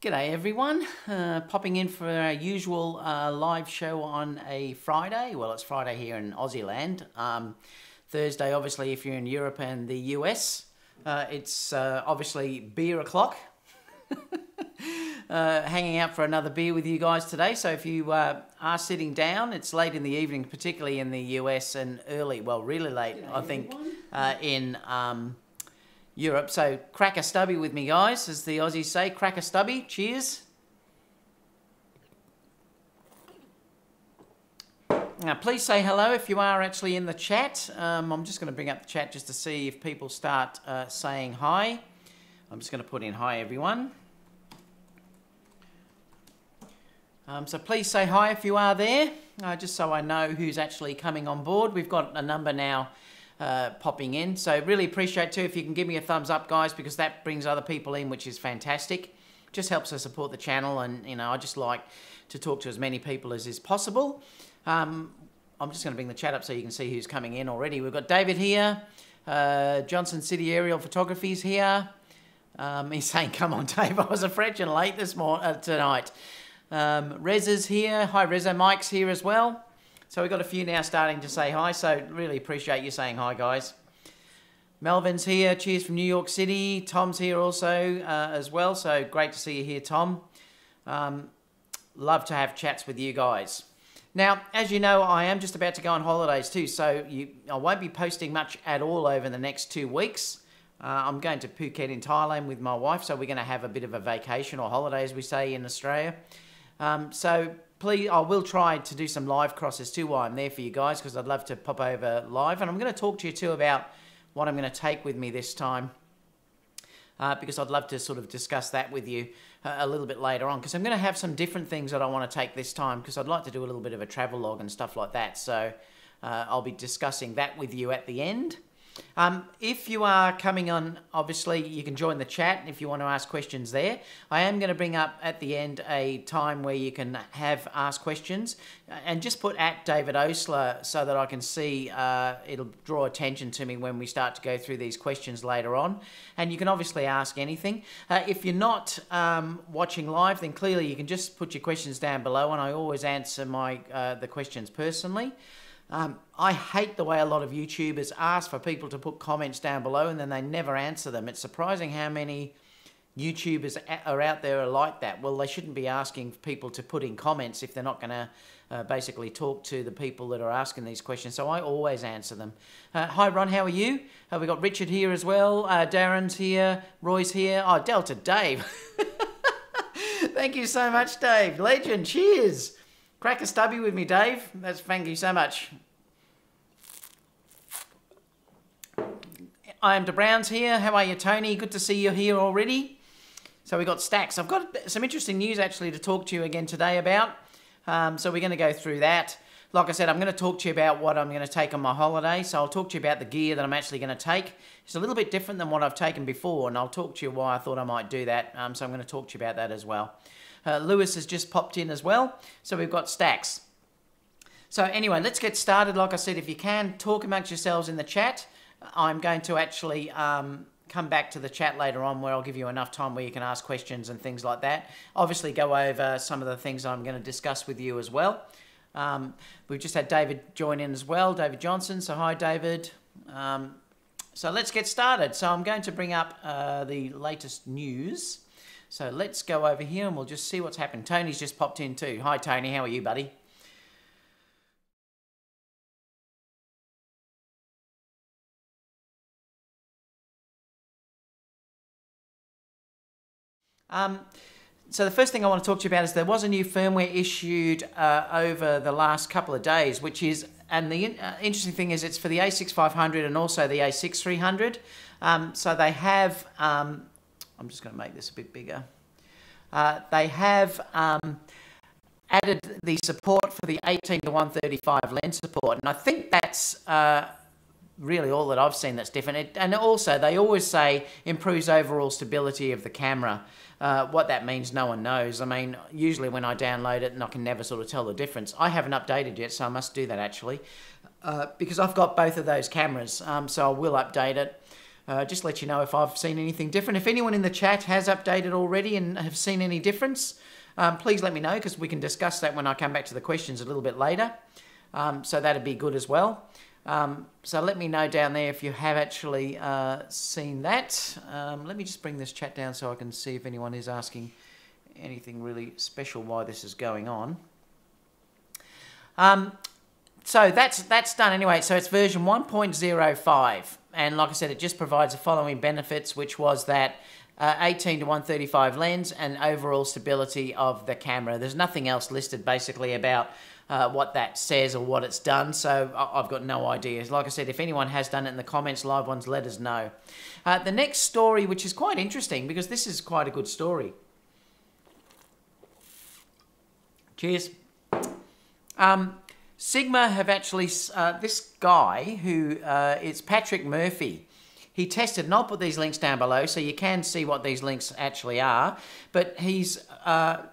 G'day everyone, popping in for our usual live show on a Friday. Well, it's Friday here in Aussie land. Thursday, obviously, if you're in Europe and the US, it's obviously beer o'clock. Hanging out for another beer with you guys today. So if you are sitting down, it's late in the evening, particularly in the US, and early, well, really late, g'day I think, in Europe. So crack a stubby with me, guys, as the Aussies say. Crack a stubby. Cheers. Now, please say hello if you are actually in the chat. I'm just going to bring up the chat just to see if people start saying hi. I'm just going to put in hi, everyone. So please say hi if you are there, just so I know who's actually coming on board. We've got a number now popping in, so really appreciate too if you can give me a thumbs up, guys, because that brings other people in, which is fantastic. Just helps us support the channel, and you know, I just like to talk to as many people as is possible. I'm just going to bring the chat up so you can see who's coming in already. We've got David here, Johnson City Aerial Photography's here. He's saying, come on Dave, I was a fretching late this tonight. Reza's here. Hi Reza. Mike's here as well. So we've got a few now starting to say hi, so really appreciate you saying hi, guys. Melvin's here. Cheers from New York City. Tom's here also as well, so great to see you here, Tom. Love to have chats with you guys. Now, as you know, I am just about to go on holidays too, so I won't be posting much at all over the next 2 weeks. I'm going to Phuket in Thailand with my wife, so we're going to have a bit of a vacation, or holiday as we say in Australia. So please, I will try to do some live crosses too while I'm there for you guys, because I'd love to pop over live. And I'm going to talk to you too about what I'm going to take with me this time, because I'd love to sort of discuss that with you a little bit later on, because I'm going to have some different things that I want to take this time, because I'd like to do a little bit of a travel log and stuff like that. So I'll be discussing that with you at the end. If you are coming on, obviously you can join the chat if you want to ask questions there. I am going to bring up at the end a time where you can ask questions, and just put at David Osler so that I can see, it'll draw attention to me when we start to go through these questions later on. And you can obviously ask anything. If you're not watching live, then clearly you can just put your questions down below, and I always answer the questions personally. I hate the way a lot of YouTubers ask for people to put comments down below and then they never answer them. It's surprising how many YouTubers are out there are like that. Well, they shouldn't be asking people to put in comments if they're not going to basically talk to the people that are asking these questions. So I always answer them. Hi Ron, how are you? We've got Richard here as well. Darren's here. Roy's here. Oh, Delta Dave. Thank you so much, Dave. Legend. Cheers. Crack a stubby with me, Dave. Thank you so much. I am DeBrown's here. How are you, Tony? Good to see you here already. So we got stacks. I've got some interesting news actually to talk to you again today about. So we're going to go through that. Like I said, I'm going to talk to you about what I'm going to take on my holiday. So I'll talk to you about the gear that I'm actually going to take. It's a little bit different than what I've taken before, and I'll talk to you why I thought I might do that. So I'm going to talk to you about that as well. Lewis has just popped in as well. So we've got stacks. So anyway, let's get started. Like I said, if you can, talk amongst yourselves in the chat. I'm going to actually come back to the chat later on where I'll give you enough time where you can ask questions and things like that. Obviously go over some of the things I'm going to discuss with you as well. We've just had David join in as well, David Johnson. So hi, David. So let's get started. So I'm going to bring up the latest news. So let's go over here and we'll just see what's happened. Tony's just popped in too. Hi, Tony. How are you, buddy? So the first thing I want to talk to you about is there was a new firmware issued over the last couple of days, which is, and the interesting thing is it's for the A6500 and also the A7RIII. So they have, I'm just going to make this a bit bigger. They have added the support for the 18-135 lens support, and I think that's really all that I've seen that's different. And also, they always say improves overall stability of the camera. What that means, no one knows. I mean, usually when I download it, and I can never sort of tell the difference. I haven't updated yet, so I must do that actually, because I've got both of those cameras, so I will update it. Just let you know if I've seen anything different. If anyone in the chat has updated already and have seen any difference, please let me know, because we can discuss that when I come back to the questions a little bit later. So that'd be good as well. So let me know down there if you have actually seen that. Let me just bring this chat down so I can see if anyone is asking anything really special why this is going on. So that's done anyway. So it's version 1.05, and like I said, it just provides the following benefits, which was that 18 to 135 lens and overall stability of the camera. There's nothing else listed basically about what that says or what it's done, so I've got no idea. Like I said, if anyone has done it in the comments, live ones, let us know. The next story, which is quite interesting because this is quite a good story. Cheers. Sigma have actually, this guy who is Patrick Murphy, he tested, and I'll put these links down below so you can see what these links actually are, but he's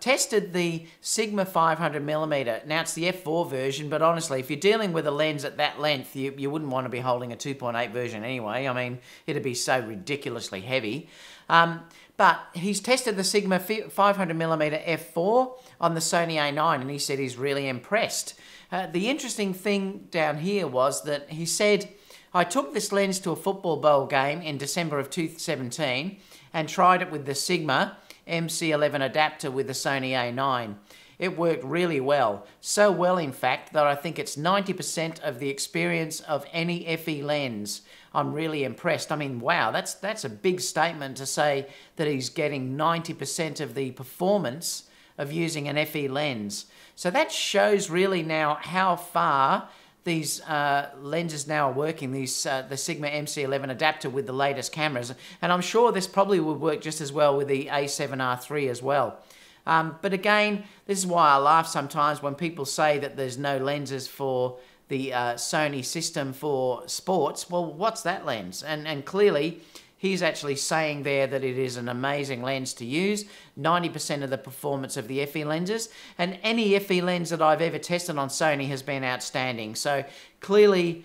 tested the Sigma 500mm. Now it's the f4 version, but honestly, if you're dealing with a lens at that length, you wouldn't want to be holding a 2.8 version anyway. I mean, it'd be so ridiculously heavy. But he's tested the Sigma 500mm f4 on the Sony A9, and he said he's really impressed. The interesting thing down here was that he said, I took this lens to a football bowl game in December of 2017 and tried it with the Sigma MC11 adapter with the Sony A9. It worked really well. So well, in fact, that I think it's 90% of the experience of any FE lens. I'm really impressed. I mean, wow, that's a big statement to say that he's getting 90% of the performance of using an FE lens. So that shows really now how far these lenses now are working, the Sigma MC11 adapter with the latest cameras. And I'm sure this probably would work just as well with the A7RIII as well. But again, this is why I laugh sometimes when people say that there's no lenses for the Sony system for sports. Well, what's that lens? And clearly, he's actually saying there that it is an amazing lens to use, 90% of the performance of the FE lenses, and any FE lens that I've ever tested on Sony has been outstanding. So clearly,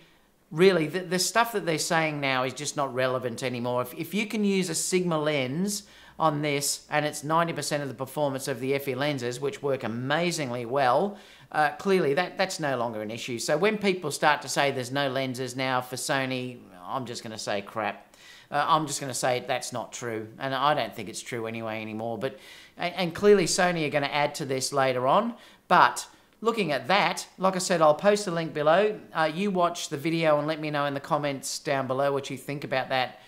really, the stuff that they're saying now is just not relevant anymore. If you can use a Sigma lens on this and it's 90% of the performance of the FE lenses, which work amazingly well, clearly that's no longer an issue. So when people start to say there's no lenses now for Sony, I'm just going to say crap. I'm just going to say that's not true, and I don't think it's true anyway anymore. But and clearly Sony are going to add to this later on. But looking at that, like I said, I'll post a link below. You watch the video and let me know in the comments down below what you think about that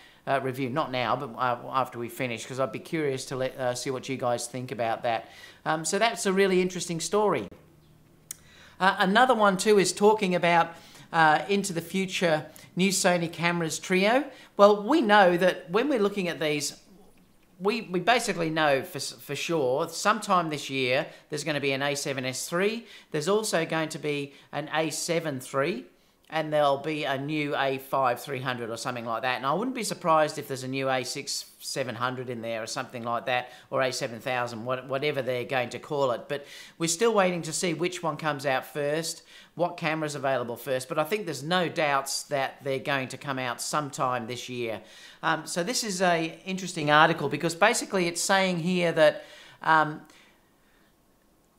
review. Not now, but after we finish, because I'd be curious to see what you guys think about that. So that's a really interesting story. Another one too is talking about into the future new Sony cameras trio. Well, we know that when we're looking at these, we basically know for sure sometime this year there's going to be an A7S III. There's also going to be an A7 III, and there'll be a new A5300 or something like that. And I wouldn't be surprised if there's a new A6700 in there or something like that, or A7000, whatever they're going to call it. But we're still waiting to see which one comes out first, what camera's available first. But I think there's no doubts that they're going to come out sometime this year. So this is an interesting article because basically it's saying here that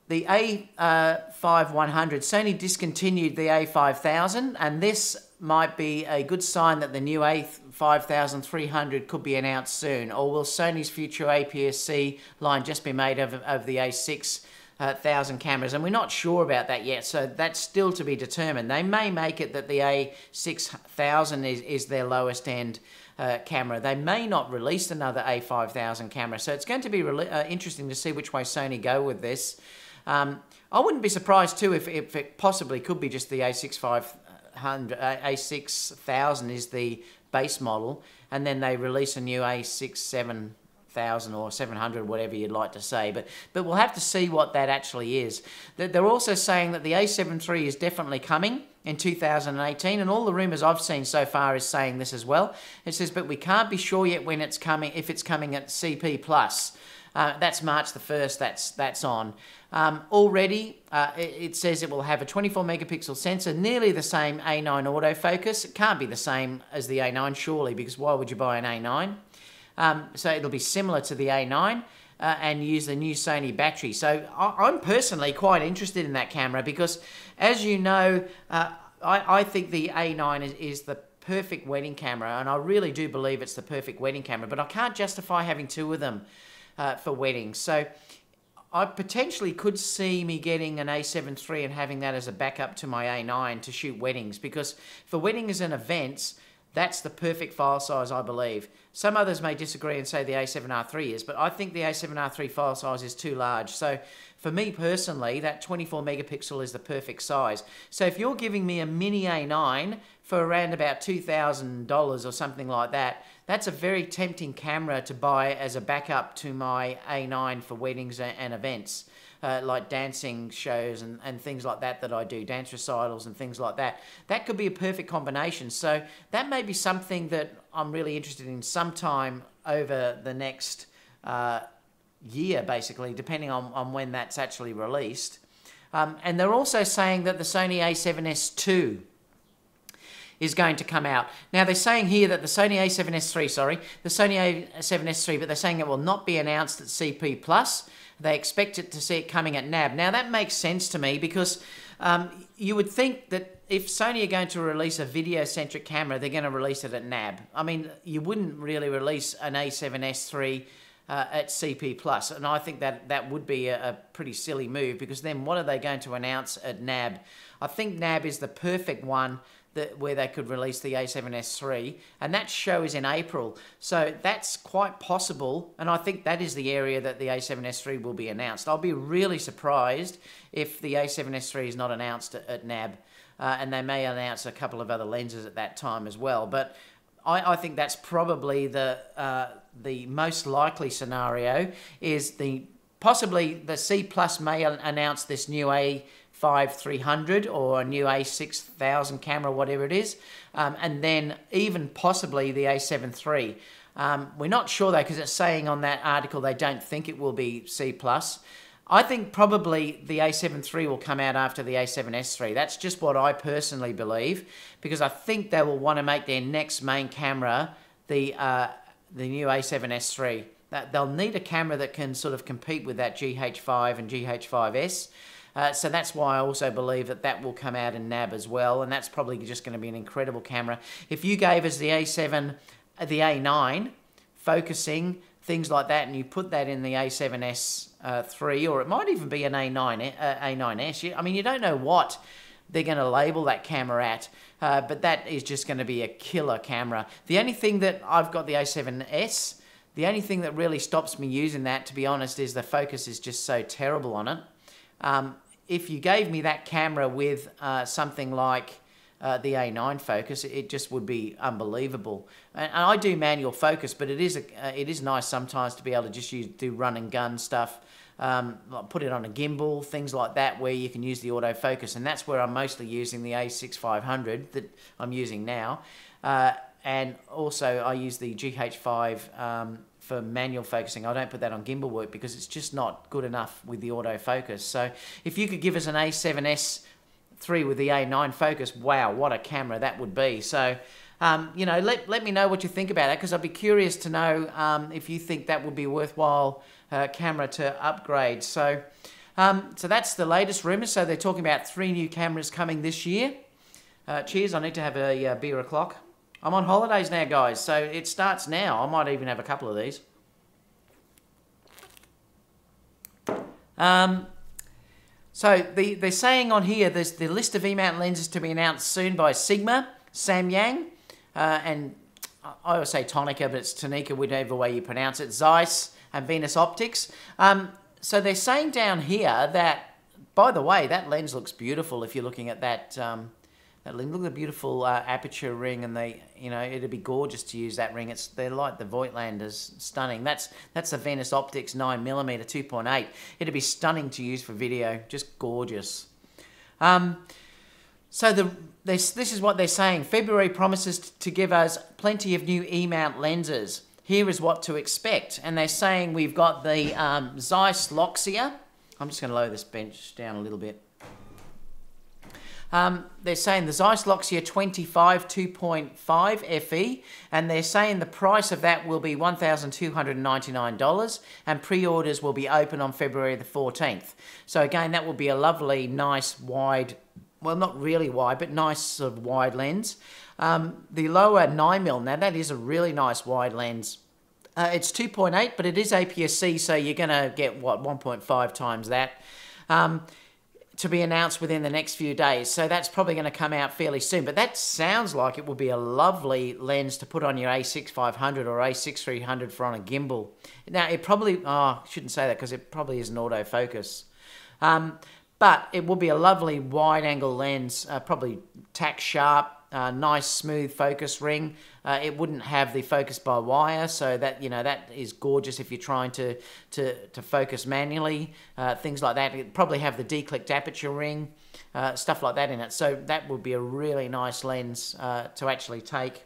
the A5100, Sony discontinued the A5000, and this might be a good sign that the new A5300 could be announced soon. Or will Sony's future APS-C line just be made of the A6000 cameras? And we're not sure about that yet, so that's still to be determined. They may make it that the A6000 is their lowest end camera. They may not release another A5000 camera, so it's going to be interesting to see which way Sony go with this. I wouldn't be surprised too if it possibly could be just the A6000 is the base model, and then they release a new A67 1000 or 700, whatever you'd like to say, but we'll have to see what that actually is. They're also saying that the A7 III is definitely coming in 2018, and all the rumours I've seen so far is saying this as well. It says, but we can't be sure yet when it's coming, if it's coming at CP+. That's March the 1st, that's on. Already, it says it will have a 24 megapixel sensor, nearly the same A9 autofocus. It can't be the same as the A9, surely, because why would you buy an A9? So it'll be similar to the A9 and use the new Sony battery. So I'm personally quite interested in that camera because, as you know, I think the A9 is the perfect wedding camera, and I really do believe it's the perfect wedding camera, but I can't justify having two of them for weddings. So I potentially could see me getting an A7 III and having that as a backup to my A9 to shoot weddings, because for weddings and events, that's the perfect file size, I believe. Some others may disagree and say the A7R III is, but I think the A7R III file size is too large. So for me personally, that 24 megapixel is the perfect size. So if you're giving me a mini A9 for around about $2,000 or something like that, that's a very tempting camera to buy as a backup to my A9 for weddings and events. Like dancing shows and things like that I do, dance recitals and things like that. That could be a perfect combination. So that may be something that I'm really interested in sometime over the next year, basically, depending on when that's actually released. And they're also saying that the Sony A7S II is going to come out. Now, they're saying here that the Sony A7S III, the Sony A7S III, but they're saying it will not be announced at CP+. They expect it to see it coming at NAB. Now, that makes sense to me because you would think that if Sony are going to release a video-centric camera, they're going to release it at NAB. I mean, you wouldn't really release an A7S III at CP+, and I think that would be a pretty silly move, because then what are they going to announce at NAB? I think NAB is the perfect one where they could release the A7S III, and that show is in April, so that's quite possible, and I think that is the area that the A7S III will be announced. I'll be really surprised if the A7S III is not announced at NAB, and they may announce a couple of other lenses at that time as well, but I think that's probably the most likely scenario, is possibly the C+ may announce this new A7RIII or a new A6000 camera, whatever it is, and then even possibly the A7 III. We're not sure though, because it's saying on that article they don't think it will be C+. I think probably the A7 III will come out after the A7S III. That's just what I personally believe, because I think they will want to make their next main camera the new A7S III. They'll need a camera that can sort of compete with that GH5 and GH5S. So that's why I also believe that will come out in NAB as well, and that's probably just going to be an incredible camera. If you gave us the A9 focusing, things like that, and you put that in the A7S III, or it might even be an A9S. I mean, you don't know what they're going to label that camera at, but that is just going to be a killer camera. The only thing that I've got the A7S, the only thing that really stops me using that, to be honest, is the focus is just so terrible on it. If you gave me that camera with something like the A9 focus, it just would be unbelievable. And I do manual focus, but it is nice sometimes to be able to just do run and gun stuff, put it on a gimbal, things like that, where you can use the autofocus, and that's where I'm mostly using the A6500 that I'm using now, and also I use the GH5 for manual focusing. I don't put that on gimbal work because it's just not good enough with the autofocus. So if you could give us an A7S III with the A9 focus, wow, what a camera that would be. So, you know, let me know what you think about that, because I'd be curious to know if you think that would be a worthwhile camera to upgrade. So, so that's the latest rumours. So they're talking about 3 new cameras coming this year. Cheers, I need to have a beer o'clock. I'm on holidays now, guys, so it starts now. I might even have a couple of these. So they're saying on here, there's the list of emount lenses to be announced soon by Sigma, Samyang, and I always say Tonica, but it's Tonica, whichever way you pronounce it, Zeiss, and Venus Optics. So they're saying down here that, by the way, that lens looks beautiful if you're looking at that. Look at the beautiful aperture ring, and it'd be gorgeous to use that ring. They're like the Voigtlanders, stunning. That's the Venus Optics 9mm 2.8. It'd be stunning to use for video, just gorgeous. So this is what they're saying. February promises to give us plenty of new E-mount lenses. here is what to expect. And they're saying we've got the Zeiss Loxia. I'm just going to lower this bench down a little bit. They're saying the Zeiss Loxia 25 2.5 FE, and they're saying the price of that will be $1,299, and pre-orders will be open on February the 14th. So again, that will be a lovely, nice, wide, well, not really wide, but nice sort of wide lens. The lower 9mm, now that is a really nice wide lens. It's 2.8, but it is APS-C, so you're going to get, what, 1.5 times that. To be announced within the next few days. So that's probably going to come out fairly soon. But that sounds like it will be a lovely lens to put on your A6500 or A6300 for on a gimbal. Now, it probably, I shouldn't say that because it probably is an autofocus. But it will be a lovely wide-angle lens, probably tack sharp, nice smooth focus ring. It wouldn't have the focus by wire, so that, you know, that is gorgeous if you're trying to focus manually. Things like that. It'd probably have the declicked aperture ring, stuff like that in it. So that would be a really nice lens to actually take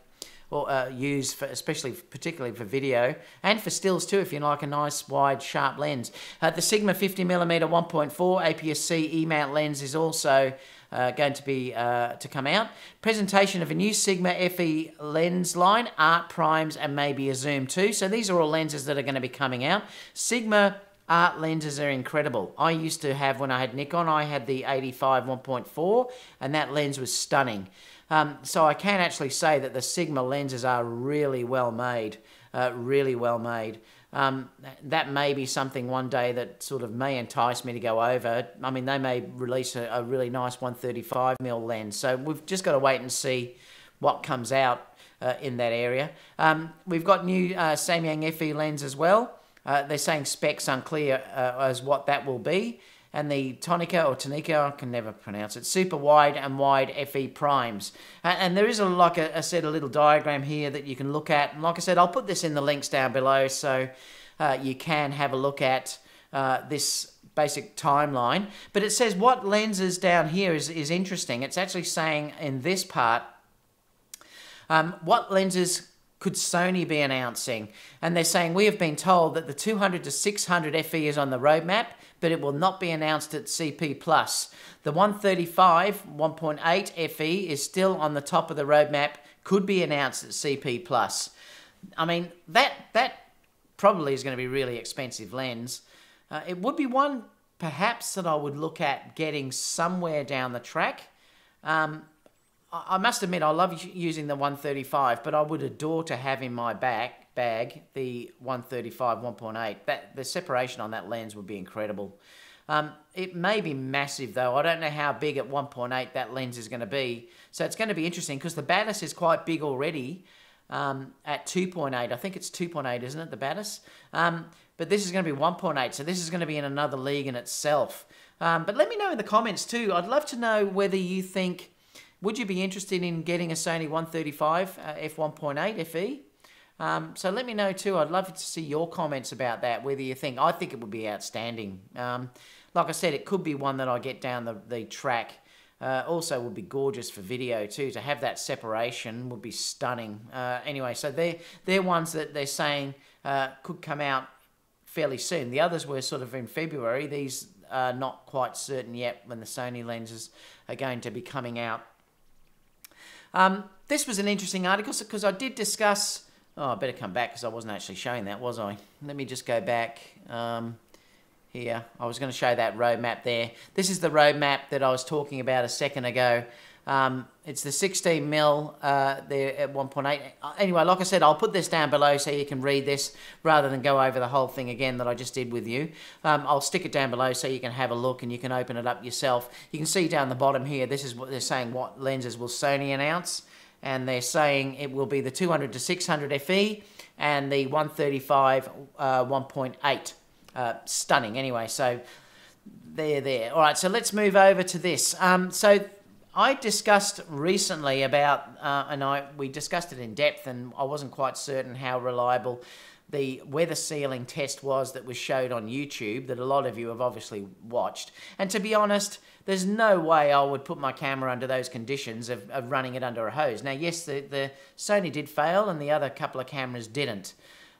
or use for, particularly for video and for stills too, if you like a nice wide sharp lens. The Sigma 50mm 1.4 APS-C emount lens is also going to be to come out. Presentation of a new Sigma FE lens line, art primes, and maybe a zoom too. So these are all lenses that are going to be coming out. Sigma art lenses are incredible. I used to have, when I had Nikon, I had the 85 1.4, and that lens was stunning. So I can actually say that the Sigma lenses are really well made, really well made. That may be something one day that sort of may entice me to go over. I mean, they may release a really nice 135mm lens. So we've just got to wait and see what comes out in that area. We've got new Samyang FE lens as well. They're saying specs unclear as what that will be. And the Tonica, or Tonica, I can never pronounce it, super wide and wide FE primes. And there is, like I said, a little diagram here that you can look at. And like I said, I'll put this in the links down below so you can have a look at this basic timeline. But it says what lenses down here is interesting. It's actually saying in this part, what lenses could Sony be announcing? And they're saying, we have been told that the 200 to 600 FE is on the roadmap, but it will not be announced at CP+. The 135 1.8 FE is still on the top of the roadmap, could be announced at CP+. I mean, that probably is going to be a really expensive lens. It would be one, perhaps, that I would look at getting somewhere down the track. I must admit, I love using the 135, but I would adore to have in my bag the 135 1.8. The separation on that lens would be incredible. It may be massive though. I don't know how big at 1.8 that lens is going to be. So it's going to be interesting because the Batis is quite big already at 2.8. I think it's 2.8, isn't it, the Batis? But this is going to be 1.8, so this is going to be in another league in itself. But let me know in the comments too. I'd love to know whether you think, would you be interested in getting a Sony 135 f1.8 FE? So let me know too. I'd love to see your comments about that, whether you think, I think it would be outstanding. Like I said, it could be one that I get down the track. Also would be gorgeous for video too. To have that separation would be stunning. Anyway, so they're ones that they're saying could come out fairly soon. The others were sort of in February. These are not quite certain yet when the Sony lenses are going to be coming out. This was an interesting article because I did discuss... Oh, I better come back because I wasn't actually showing that, was I? Let me just go back here. I was going to show that roadmap there. This is the roadmap that I was talking about a second ago. It's the 16mm there at 1.8. Anyway, like I said, I'll put this down below so you can read this rather than go over the whole thing again that I just did with you. I'll stick it down below so you can have a look and you can open it up yourself. You can see down the bottom here, this is what they're saying, what lenses will Sony announce. And they're saying it will be the 200 to 600 FE and the 135 1.8. Stunning anyway, so they're there. All right, so let's move over to this. So I discussed recently about, we discussed it in depth, and I wasn't quite certain how reliable the weather sealing test was that was showed on YouTube that a lot of you have obviously watched. And to be honest, there's no way I would put my camera under those conditions of running it under a hose. Now, yes, the Sony did fail and the other couple of cameras didn't.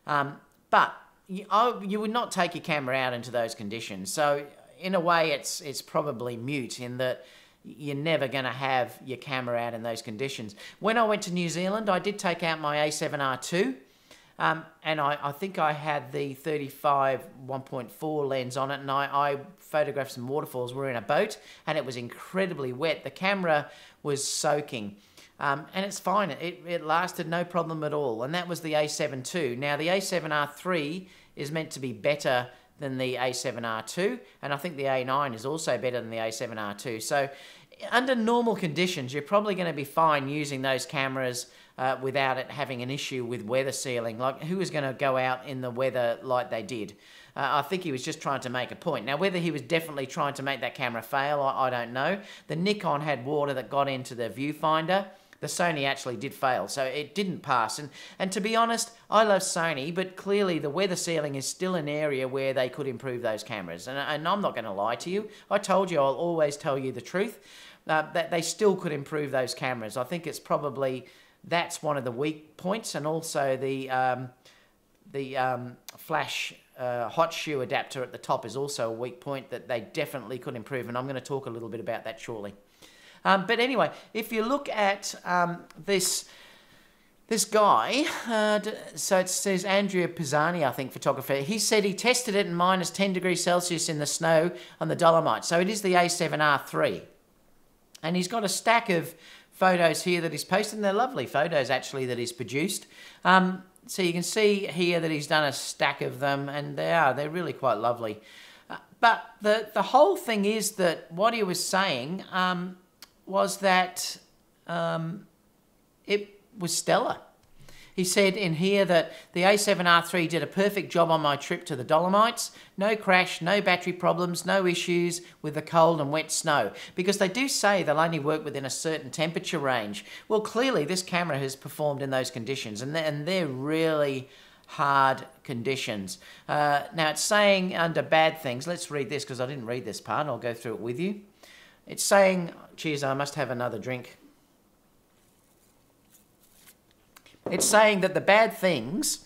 But you would not take your camera out into those conditions. So in a way, it's probably mute in that you're never going to have your camera out in those conditions. When I went to New Zealand, I did take out my A7RIII, and I think I had the 35 1.4 lens on it, and I photographed some waterfalls. We were in a boat, and it was incredibly wet. The camera was soaking. And it's fine. It lasted no problem at all. And that was the A7 II. Now, the A7R3 is meant to be better than the A7R2. And I think the A9 is also better than the A7R2. So under normal conditions, you're probably going to be fine using those cameras without it having an issue with weather sealing. Like, who is going to go out in the weather like they did? I think he was just trying to make a point. Now, whether he was definitely trying to make that camera fail, I don't know. The Nikon had water that got into the viewfinder. The Sony actually did fail, so it didn't pass. And to be honest, I love Sony, but clearly the weather sealing is still an area where they could improve those cameras. And I'm not going to lie to you. I told you I'll always tell you the truth, that they still could improve those cameras. I think it's probably, that's one of the weak points, and also the flash hot shoe adapter at the top is also a weak point that they definitely could improve, and I'm going to talk a little bit about that shortly. But anyway, if you look at this guy, so it says Andrea Pisani, I think, photographer, he said he tested it in minus 10 degrees Celsius in the snow on the Dolomites. So it is the A7R3. And he's got a stack of photos here that he's posted, and they're lovely photos, actually, that he's produced. So you can see here that he's done a stack of them, and they're really quite lovely. But the whole thing is that what he was saying was that it was stellar. He said in here that the A7R3 did a perfect job on my trip to the Dolomites. No crash, no battery problems, no issues with the cold and wet snow. Because they do say they'll only work within a certain temperature range. Well, clearly this camera has performed in those conditions, and they're really hard conditions. Now it's saying under bad things, let's read this because I didn't read this part, I'll go through it with you. It's saying, geez, I must have another drink. It's saying that the bad things,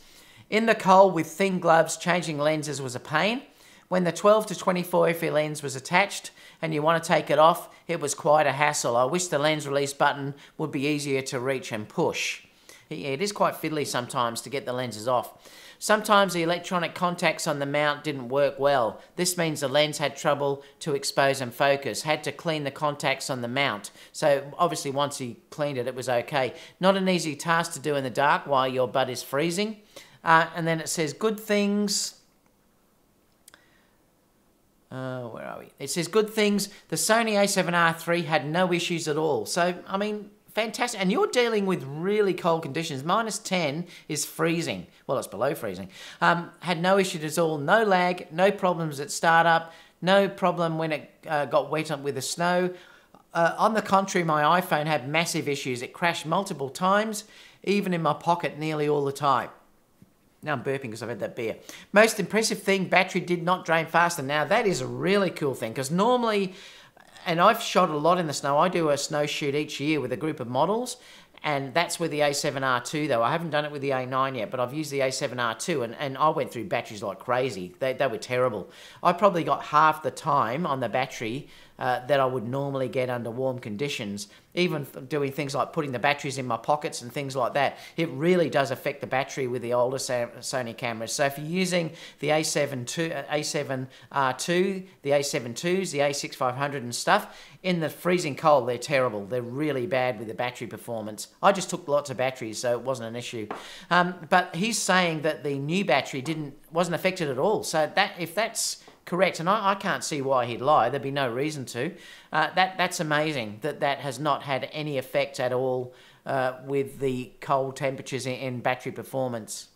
in the cold with thin gloves, changing lenses was a pain. When the 12 to 24 FE lens was attached and you want to take it off, it was quite a hassle. I wish the lens release button would be easier to reach and push. It is quite fiddly sometimes to get the lenses off. Sometimes the electronic contacts on the mount didn't work well. This means the lens had trouble to expose and focus. Had to clean the contacts on the mount. So obviously once he cleaned it, it was okay. Not an easy task to do in the dark while your butt is freezing. And then it says good things. Where are we? It says good things. The Sony A7R3 had no issues at all. So, I mean, fantastic. And you're dealing with really cold conditions. Minus 10 is freezing. Well, it's below freezing. Had no issues at all. No lag. No problems at startup. No problem when it got wet with the snow. On the contrary, my iPhone had massive issues. It crashed multiple times, even in my pocket nearly all the time. Now I'm burping because I've had that beer. Most impressive thing, battery did not drain faster. Now that is a really cool thing because normally, and I've shot a lot in the snow, I do a snow shoot each year with a group of models, and that's with the A7R2 though. I haven't done it with the A9 yet, but I've used the A7R2 and I went through batteries like crazy. They were terrible. I probably got half the time on the battery that I would normally get under warm conditions. Even doing things like putting the batteries in my pockets and things like that, it really does affect the battery with the older Sony cameras. So if you're using the A7R2, the A7 IIs, the A6500 and stuff, in the freezing cold, they're terrible. They're really bad with the battery performance. I just took lots of batteries, so it wasn't an issue. But he's saying that the new battery wasn't affected at all. So if that's correct, and I can't see why he'd lie. There'd be no reason to. That's amazing that has not had any effect at all with the cold temperatures in battery performance.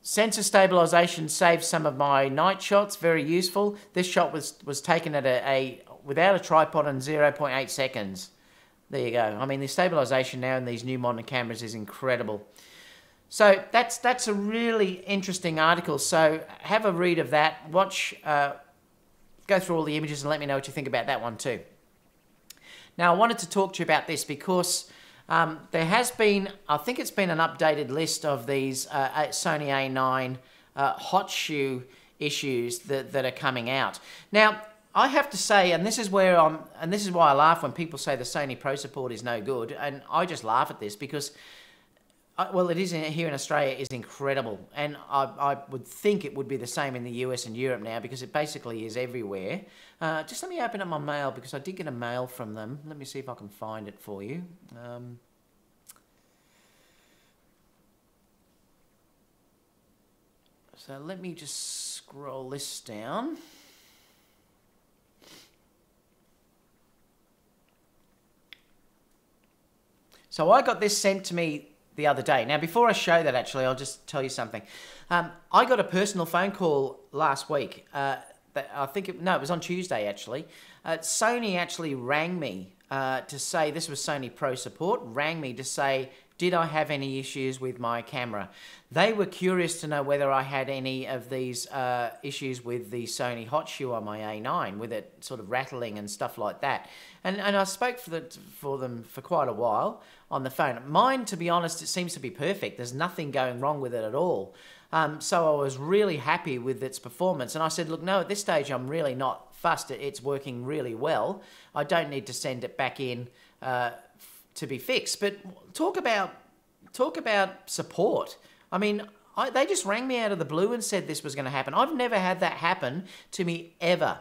Sensor stabilization saved some of my night shots. Very useful. This shot was taken at without a tripod in 0.8 seconds. There you go. I mean, the stabilization now in these new modern cameras is incredible. So that's a really interesting article. So have a read of that. Watch, go through all the images and let me know what you think about that one too. Now I wanted to talk to you about this because There has been, I think it's been an updated list of these Sony A9 hot shoe issues that are coming out. Now, I have to say, and this is where and this is why I laugh when people say the Sony Pro support is no good, and I just laugh at this because, well, it is here in Australia is incredible, and I would think it would be the same in the US and Europe now because it basically is everywhere. Just let me open up my mail because I did get a mail from them. Let me see if I can find it for you. So let me just scroll this down. So I got this sent to me the other day. Now, before I show that, actually, I'll just tell you something. I got a personal phone call last week. I think it was on Tuesday, actually. Sony actually rang me to say, this was Sony Pro support, rang me to say, did I have any issues with my camera? They were curious to know whether I had any of these issues with the Sony hot shoe on my A9, with it sort of rattling and stuff like that. And I spoke for them for quite a while on the phone. Mine, to be honest, it seems to be perfect. There's nothing going wrong with it at all. So I was really happy with its performance. And I said, look, no, at this stage, I'm really not fussed. It's working really well. I don't need to send it back in to be fixed. But talk about support. I mean, they just rang me out of the blue and said this was going to happen. I've never had that happen to me ever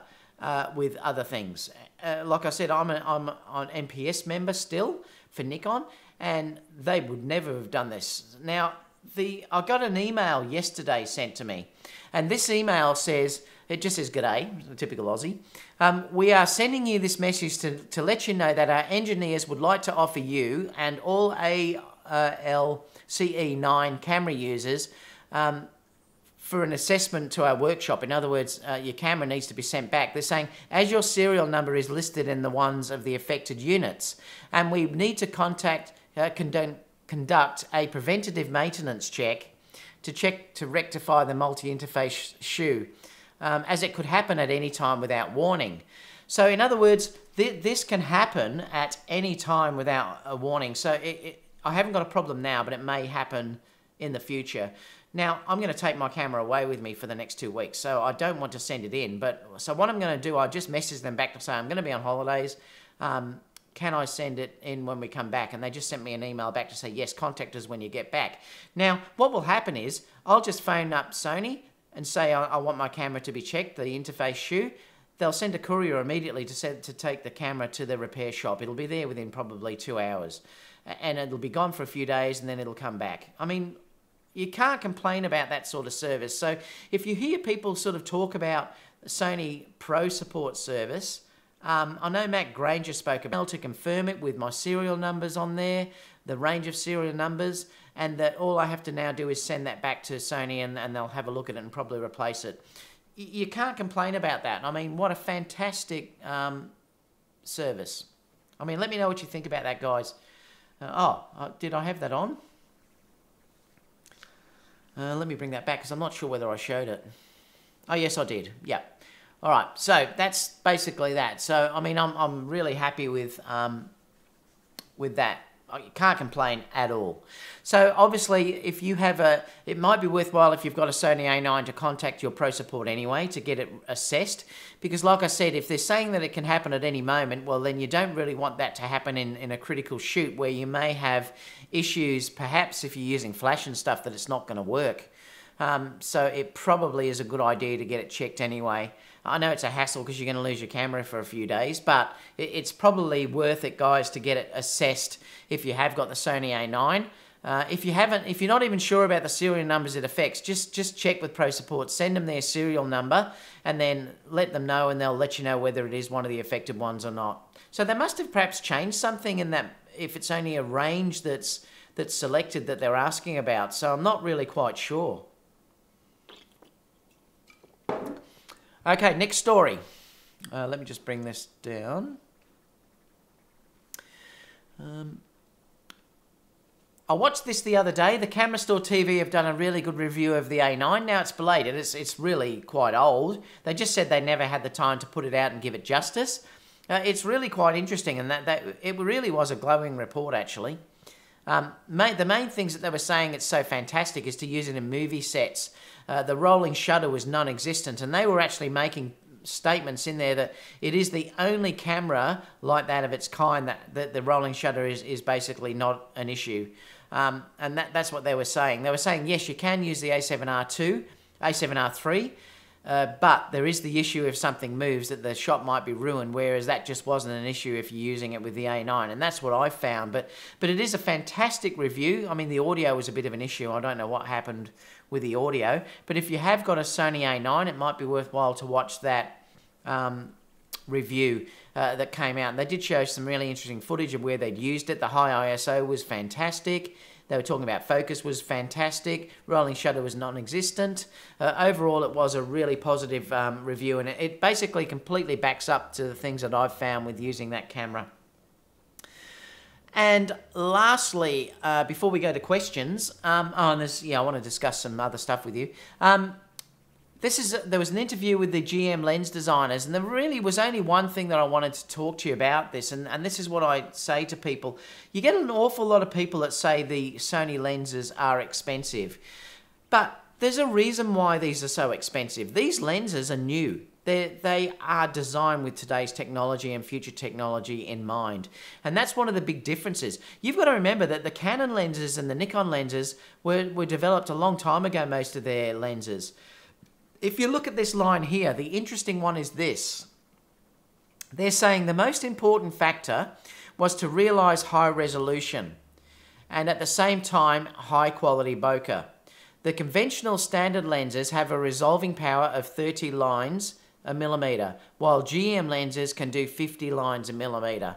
with other things. Like I said, I'm an NPS member still for Nikon, and they would never have done this. Now, I got an email yesterday sent to me, and this email says, it just says, "G'day," typical Aussie. We are sending you this message to let you know that our engineers would like to offer you and all ALCE9 camera users for an assessment to our workshop. In other words, your camera needs to be sent back. They're saying, as your serial number is listed in the ones of the affected units, and we need to conduct a preventative maintenance check to rectify the multi-interface shoe, as it could happen at any time without warning. So in other words, this can happen at any time without a warning. So I haven't got a problem now, but it may happen in the future. Now, I'm going to take my camera away with me for the next 2 weeks, so I don't want to send it in. So what I'm going to do, I just message them back to say, I'm going to be on holidays. Can I send it in when we come back? And they just sent me an email back to say, yes, contact us when you get back. Now, what will happen is, I'll just phone up Sony and say I want my camera to be checked, the interface shoe. They'll send a courier immediately to take the camera to the repair shop. It'll be there within probably 2 hours. And it'll be gone for a few days, and then it'll come back. I mean, you can't complain about that sort of service. So if you hear people sort of talk about Sony Pro support service, I know Matt Granger spoke about to confirm it with my serial numbers on there, the range of serial numbers, and that all I have to now do is send that back to Sony and they'll have a look at it and probably replace it. You can't complain about that. I mean, what a fantastic service. I mean, let me know what you think about that, guys. Did I have that on? Let me bring that back because I'm not sure whether I showed it. Oh, yes, I did. Yeah. All right. So that's basically that. So, I mean, I'm really happy with that. I can't complain at all. So, obviously, if you have it might be worthwhile if you've got a Sony A9 to contact your Pro support anyway to get it assessed. Because, like I said, if they're saying that it can happen at any moment, well, then you don't really want that to happen in a critical shoot where you may have issues, perhaps if you're using flash and stuff, that it's not going to work. So it probably is a good idea to get it checked anyway. I know it's a hassle because you're going to lose your camera for a few days, but it's probably worth it, guys, to get it assessed if you have got the Sony A9. If you're not even sure about the serial numbers it affects, just check with Pro Support, send them their serial number, and then let them know, and they'll let you know whether it is one of the affected ones or not. So they must have perhaps changed something in that, if it's only a range that's selected that they're asking about. So I'm not really quite sure. Okay, next story. Let me just bring this down. I watched this the other day. The Camera Store TV have done a really good review of the A9. Now it's belated. It's really quite old. They just said they never had the time to put it out and give it justice. It's really quite interesting, and that it really was a glowing report, actually. The main things that they were saying it's so fantastic is to use it in movie sets. The rolling shutter was non-existent, and they were actually making statements in there that it is the only camera like that of its kind that the rolling shutter is basically not an issue. And that's what they were saying. They were saying, yes, you can use the A7R2, A7R3, but there is the issue if something moves that the shot might be ruined, whereas that just wasn't an issue if you're using it with the A9, and that's what I found. But it is a fantastic review. I mean, the audio was a bit of an issue. I don't know what happened with the audio, but if you have got a Sony A9, it might be worthwhile to watch that review that came out. And they did show some really interesting footage of where they'd used it. The high ISO was fantastic. They were talking about focus was fantastic. Rolling shutter was non-existent. Overall, it was a really positive review, and it basically completely backs up to the things that I've found with using that camera. And lastly, before we go to questions, I want to discuss some other stuff with you. There was an interview with the GM lens designers, and there really was only one thing that I wanted to talk to you about this, and this is what I say to people. You get an awful lot of people that say the Sony lenses are expensive, but there's a reason why these are so expensive. These lenses are new. They are designed with today's technology and future technology in mind. And that's one of the big differences. You've got to remember that the Canon lenses and the Nikon lenses were developed a long time ago, most of their lenses. If you look at this line here, the interesting one is this. They're saying the most important factor was to realize high resolution and at the same time high quality bokeh. The conventional standard lenses have a resolving power of 30 lines a millimeter, while GM lenses can do 50 lines a millimeter.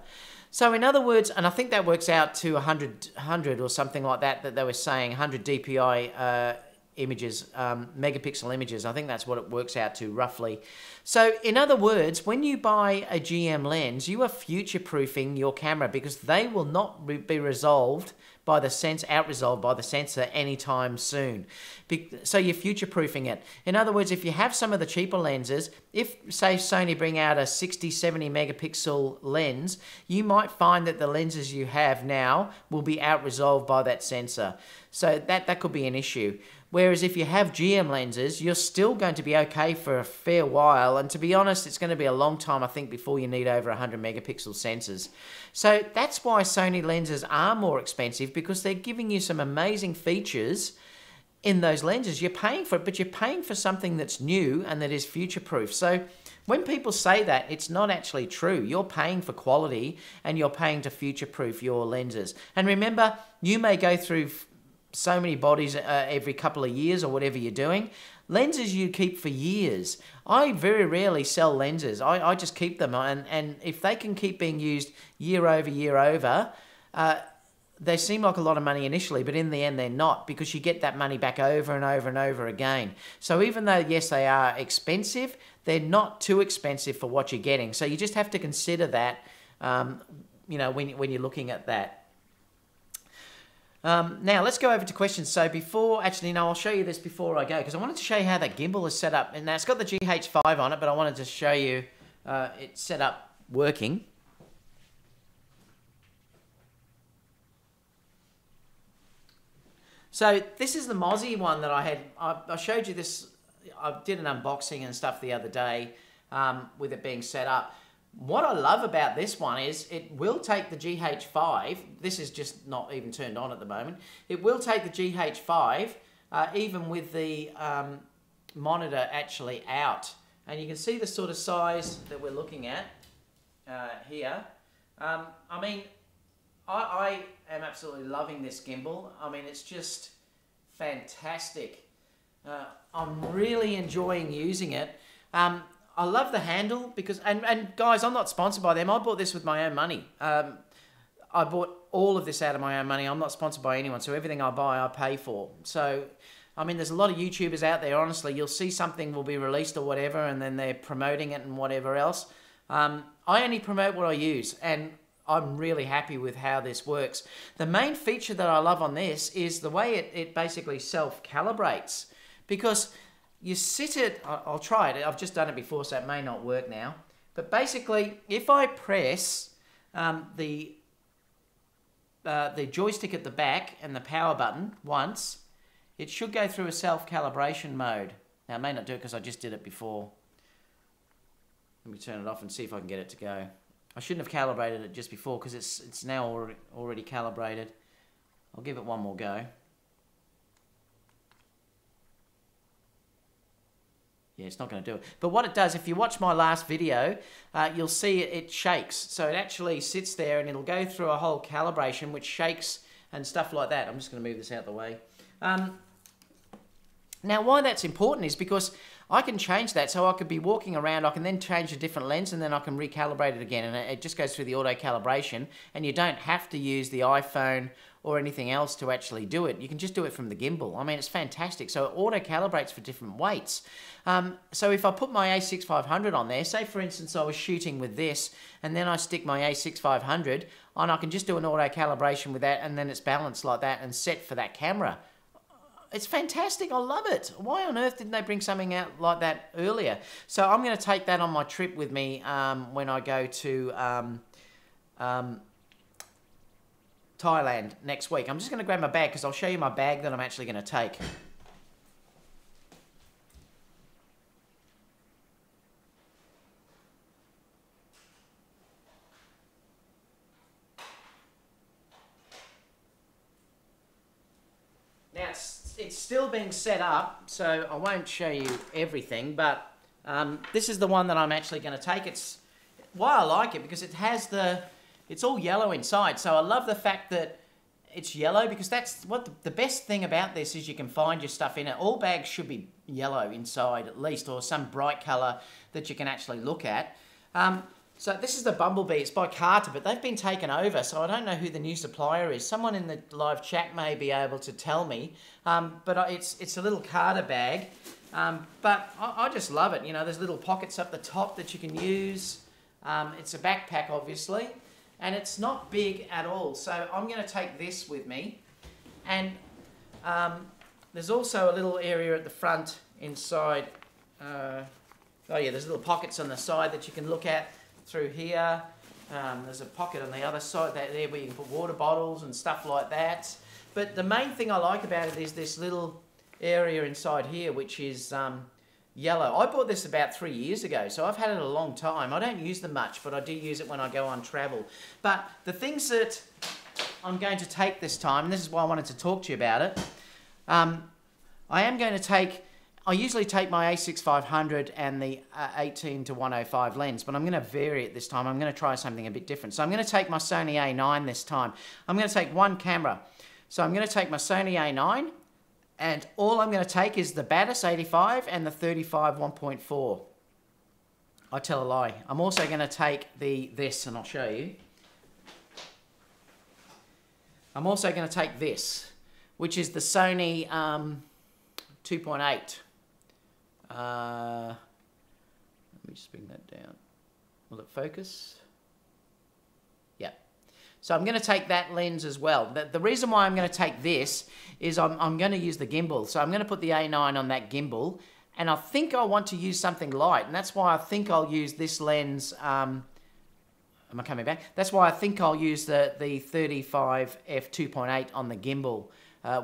So in other words, and I think that works out to 100 or something like that they were saying, 100 DPI images, megapixel images. I think that's what it works out to roughly. So in other words, when you buy a GM lens, you are future-proofing your camera because they will not be resolved by the out-resolved by the sensor anytime soon. So you're future-proofing it. In other words, if you have some of the cheaper lenses, if, say, Sony bring out a 60, 70 megapixel lens, you might find that the lenses you have now will be out-resolved by that sensor. So that could be an issue. Whereas if you have GM lenses, you're still going to be okay for a fair while. And to be honest, it's going to be a long time, I think, before you need over 100 megapixel sensors. So that's why Sony lenses are more expensive, because they're giving you some amazing features in those lenses. You're paying for it, but you're paying for something that's new and that is future-proof. So when people say that, it's not actually true. You're paying for quality and you're paying to future-proof your lenses. And remember, you may go through so many bodies every couple of years or whatever you're doing. Lenses you keep for years. I very rarely sell lenses. I just keep them, and if they can keep being used year over, they seem like a lot of money initially, but in the end they're not, because you get that money back over and over and over again. So even though, yes, they are expensive, they're not too expensive for what you're getting. So you just have to consider that, you know, when you're looking at that. Now, let's go over to questions. So I'll show you this before I go, because I wanted to show you how that gimbal is set up. And now it's got the GH5 on it, but I wanted to show you it's set up working. So this is the Mozzie one that I had. I showed you this. I did an unboxing and stuff the other day with it being set up. What I love about this one is it will take the GH5. This is just not even turned on at the moment. It will take the GH5 even with the monitor actually out. And you can see the sort of size that we're looking at here. I mean, I am absolutely loving this gimbal. I mean, it's just fantastic. I'm really enjoying using it. I love the handle because, and guys, I'm not sponsored by them. I bought this with my own money. I bought all of this out of my own money. I'm not sponsored by anyone, so everything I buy, I pay for. So, I mean, there's a lot of YouTubers out there, honestly. You'll see something will be released or whatever, and then they're promoting it and whatever else. I only promote what I use, and I'm really happy with how this works. The main feature that I love on this is the way it basically self-calibrates, because you sit it, I'll try it, I've just done it before, so it may not work now. But basically, if I press the the joystick at the back and the power button once, it should go through a self-calibration mode. Now, I may not do it because I just did it before. Let me turn it off and see if I can get it to go. I shouldn't have calibrated it just before because it's now already calibrated. I'll give it one more go. Yeah, it's not going to do it. But what it does, if you watch my last video, you'll see it shakes. So it actually sits there and it'll go through a whole calibration which shakes and stuff like that. I'm just going to move this out of the way. Now, why that's important is because I can change that. So I could be walking around, I can then change a different lens and then I can recalibrate it again. And it just goes through the auto calibration and you don't have to use the iPhone or anything else to actually do it. You can just do it from the gimbal. I mean, it's fantastic. So it auto calibrates for different weights. So if I put my A6500 on there, say for instance I was shooting with this and then I stick my A6500 on, I can just do an auto calibration with that and then it's balanced like that and set for that camera. It's fantastic. I love it. Why on earth didn't they bring something out like that earlier? So I'm going to take that on my trip with me when I go to Thailand next week. I'm just going to grab my bag because I'll show you my bag that I'm actually going to take. Now it's still being set up, so I won't show you everything, but this is the one that I'm actually going to take. It's why I like it because it has it's all yellow inside, so I love the fact that it's yellow because that's what the best thing about this is you can find your stuff in it. All bags should be yellow inside at least, or some bright colour that you can actually look at. So this is the Bumblebee. It's by Carter, but they've been taken over, so I don't know who the new supplier is. Someone in the live chat may be able to tell me, but it's a little Carter bag. But I just love it. You know, there's little pockets up the top that you can use. It's a backpack, obviously. And it's not big at all, so I'm going to take this with me. And there's also a little area at the front inside. Oh yeah, there's little pockets on the side that you can look at through here. There's a pocket on the other side there where you can put water bottles and stuff like that. But the main thing I like about it is this little area inside here, which is yellow. I bought this about 3 years ago, so I've had it a long time. I don't use them much, but I do use it when I go on travel. But the things that I'm going to take this time, and this is why I wanted to talk to you about it, I am going to take, I usually take my A6500 and the 18-105 lens, but I'm going to vary it this time. I'm going to try something a bit different. So I'm going to take my Sony A9 this time. I'm going to take one camera. So I'm going to take my Sony A9, and all I'm going to take is the Batis 85 and the 35 1.4. I tell a lie. I'm also going to take this, and I'll show you. I'm also going to take this, which is the Sony 2.8. Let me just bring that down. Will it focus? Yeah. So I'm going to take that lens as well. The reason why I'm going to take this is I'm going to use the gimbal. So I'm going to put the A9 on that gimbal, and I think I want to use something light, and that's why I think I'll use this lens. Am I coming back? That's why I think I'll use the 35 f2.8 on the gimbal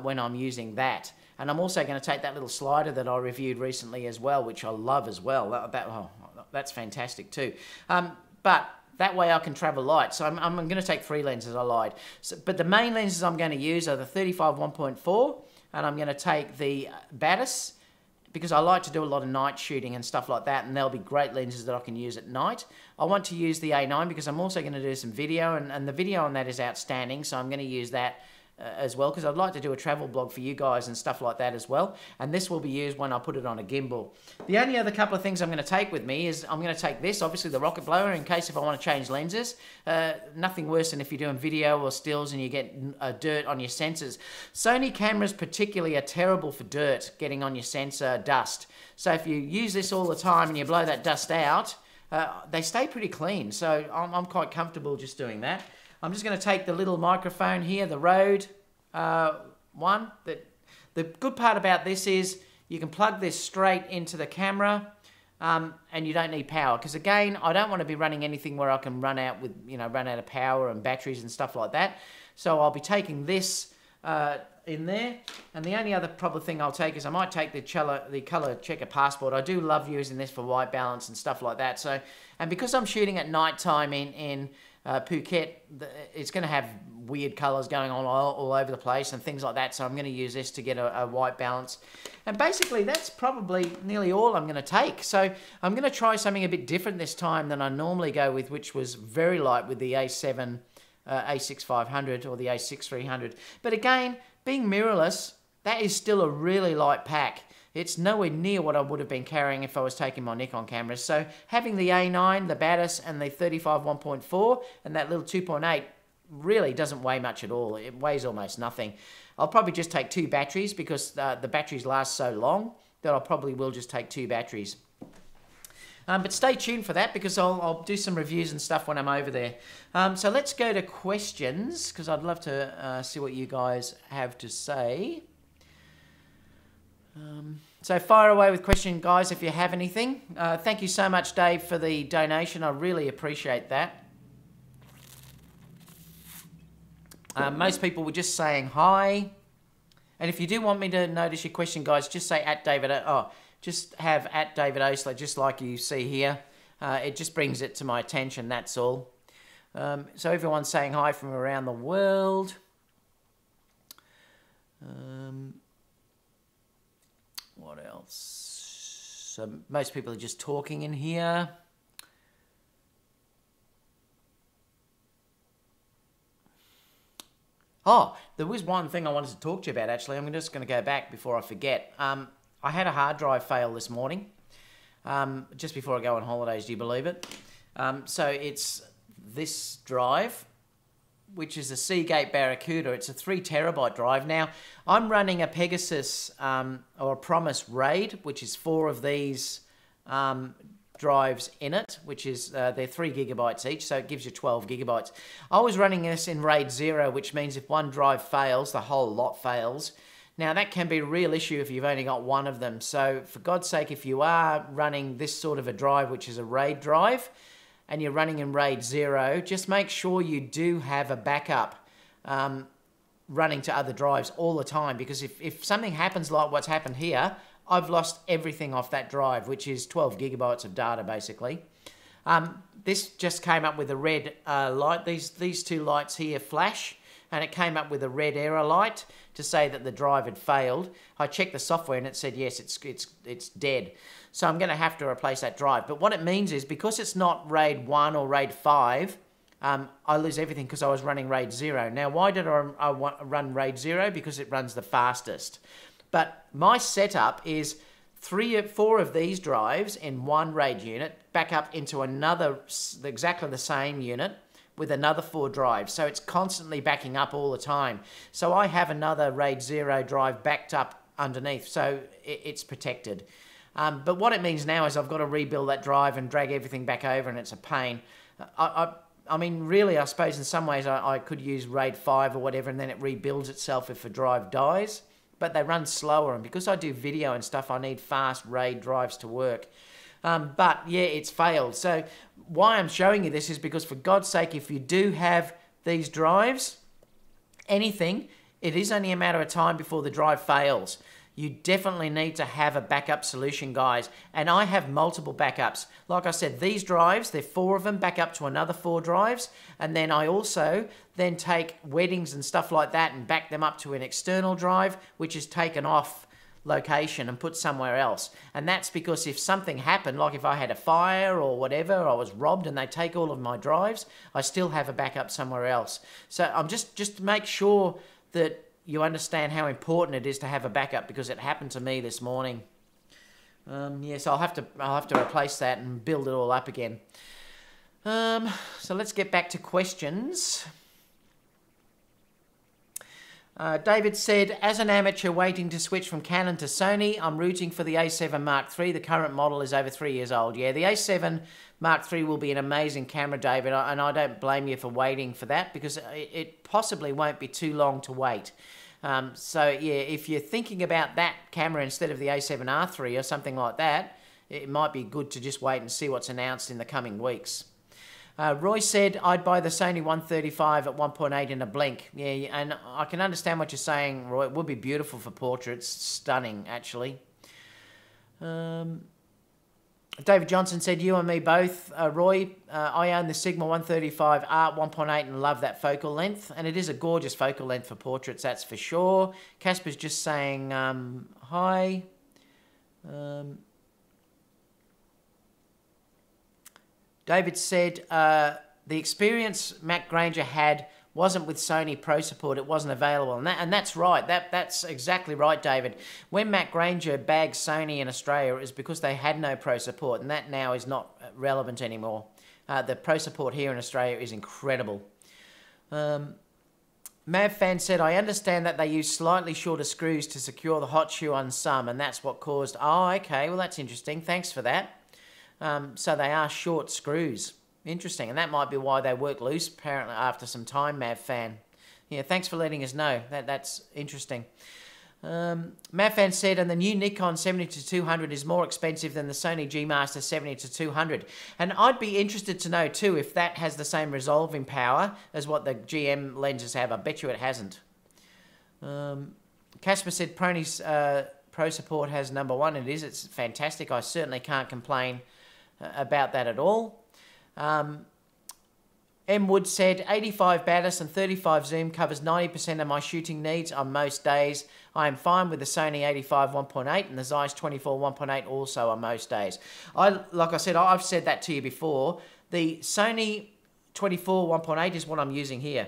when I'm using that. And I'm also going to take that little slider that I reviewed recently as well, which I love as well. That's fantastic too. But that way I can travel light. So I'm going to take 3 lenses, I lied. So, but the main lenses I'm going to use are the 35 1.4, and I'm going to take the Batis, because I like to do a lot of night shooting and stuff like that, and they'll be great lenses that I can use at night. I want to use the A9 because I'm also going to do some video, and the video on that is outstanding, so I'm going to use that as well, because I'd like to do a travel blog for you guys and stuff like that as well, and this will be used when I put it on a gimbal. The only other couple of things I'm going to take with me is I'm going to take this, obviously the rocket blower, in case if I want to change lenses. Nothing worse than if you're doing video or stills and you get dirt on your sensors. Sony cameras particularly are terrible for dirt getting on your sensor, dust. So if you use this all the time and you blow that dust out, they stay pretty clean, so I'm quite comfortable just doing that. I'm just going to take the little microphone here, the Rode one. The good part about this is you can plug this straight into the camera. and you don't need power. Because again, I don't want to be running anything where I can run out of power and batteries and stuff like that. So I'll be taking this in there, and the only other probably thing I'll take is I might take the color checker passport. I do love using this for white balance and stuff like that. So, and because I'm shooting at night time in Phuket, it's going to have weird colors going on all over the place and things like that. So I'm going to use this to get a white balance. And basically that's probably nearly all I'm going to take. So I'm going to try something a bit different this time than I normally go with, which was very light with the A6500 or the A6300. But again, being mirrorless, that is still a really light pack. It's nowhere near what I would have been carrying if I was taking my Nikon cameras. So having the A9, the Batis, and the 35 1.4 and that little 2.8 really doesn't weigh much at all. It weighs almost nothing. I'll probably just take 2 batteries because the batteries last so long that I probably will just take 2 batteries. But stay tuned for that because I'll do some reviews and stuff when I'm over there. So let's go to questions because I'd love to see what you guys have to say. So fire away with questions, guys, if you have anything. Thank you so much, Dave, for the donation. I really appreciate that. Most people were just saying hi. And if you do want me to notice your question, guys, just say @David. Just have @David Osler, just like you see here. It just brings it to my attention, that's all. So everyone's saying hi from around the world. What else? So most people are just talking in here. Oh, there was one thing I wanted to talk to you about, actually. I'm just going to go back before I forget. I had a hard drive fail this morning, just before I go on holidays, do you believe it? So it's this drive, which is a Seagate Barracuda. It's a 3 terabyte drive. Now, I'm running a Pegasus or a Promise RAID, which is 4 of these drives in it, which is, they're 3 gigabytes each, so it gives you 12 gigabytes. I was running this in RAID 0, which means if one drive fails, the whole lot fails. Now, that can be a real issue if you've only got one of them. So, for God's sake, if you are running this sort of a drive, which is a RAID drive, and you're running in RAID 0, just make sure you do have a backup running to other drives all the time. Because if something happens like what's happened here, I've lost everything off that drive, which is 12 gigabytes of data, basically. This just came up with a red light. These 2 lights here flash, and it came up with a red error light to say that the drive had failed. I checked the software and it said, yes, it's dead. So I'm going to have to replace that drive. But what it means is because it's not RAID 1 or RAID 5, I lose everything because I was running RAID 0. Now, why did I run RAID 0? Because it runs the fastest. But my setup is 3 or 4 of these drives in one RAID unit back up into another, exactly the same unit, with another 4 drives. So it's constantly backing up all the time. So I have another RAID 0 drive backed up underneath, so it's protected. But what it means now is I've got to rebuild that drive and drag everything back over, and it's a pain. I mean, really, I suppose in some ways I could use RAID 5 or whatever, and then it rebuilds itself if a drive dies. But they run slower, and because I do video and stuff, I need fast RAID drives to work. But yeah, it's failed. So why I'm showing you this is because, for God's sake, if you do have these drives, anything, it is only a matter of time before the drive fails. You definitely need to have a backup solution, guys. And I have multiple backups. Like I said, these drives, there are 4 of them, back up to another 4 drives. And then I also then take weddings and stuff like that and back them up to an external drive, which is taken off location and put somewhere else. And that's because if something happened, like if I had a fire or whatever, I was robbed and they take all of my drives, I still have a backup somewhere else. So I'm just to make sure that you understand how important it is to have a backup, because it happened to me this morning. Yes, I'll have to replace that and build it all up again. So let's get back to questions. David said, as an amateur waiting to switch from Canon to Sony, I'm rooting for the A7 Mark III. The current model is over 3 years old. Yeah, the A7 Mark III will be an amazing camera, David, and I don't blame you for waiting for that, because it possibly won't be too long to wait. So yeah, if you're thinking about that camera instead of the A7R III or something like that, it might be good to just wait and see what's announced in the coming weeks. Roy said, I'd buy the Sony 135 at 1.8 in a blink. Yeah, and I can understand what you're saying, Roy. It would be beautiful for portraits. Stunning, actually. David Johnson said, you and me both. Roy, I own the Sigma 135 Art 1.8 and love that focal length. And it is a gorgeous focal length for portraits, that's for sure. Casper's just saying, hi. David said, the experience Matt Granger had wasn't with Sony Pro support, it wasn't available. And that's right, that's exactly right, David. When Matt Granger bagged Sony in Australia, it was because they had no Pro support, and that now is not relevant anymore. The Pro support here in Australia is incredible. MavFan said, I understand that they use slightly shorter screws to secure the hot shoe on some, and that's what caused... Oh, okay, well that's interesting, thanks for that. So they are short screws. Interesting, and that might be why they work loose apparently after some time, MavFan. Yeah, thanks for letting us know. That's interesting. MavFan said, and the new Nikon 70-200 is more expensive than the Sony G Master 70-200. And I'd be interested to know too if that has the same resolving power as what the GM lenses have. I bet you it hasn't. Casper said Prony's Pro support has #1. It is. It's fantastic. I certainly can't complain about that at all. M. Wood said, 85 Batis and 35 zoom covers 90% of my shooting needs on most days. I am fine with the Sony 85 1.8 and the Zeiss 24 1.8 also on most days. Like I said, I've said that to you before. The Sony 24 1.8 is what I'm using here.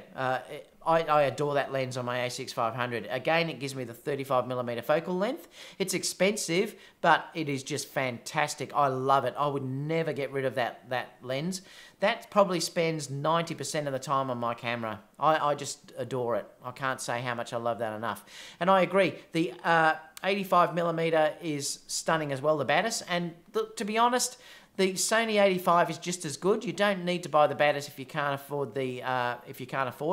I adore that lens on my A6500. Again, it gives me the 35mm focal length. It's expensive, but it is just fantastic. I love it. I would never get rid of that lens. That probably spends 90% of the time on my camera. I just adore it. I can't say how much I love that enough. And I agree. The 85mm is stunning as well, the Batis. And to be honest, the Sony 85 is just as good. You don't need to buy the Batis if you can't afford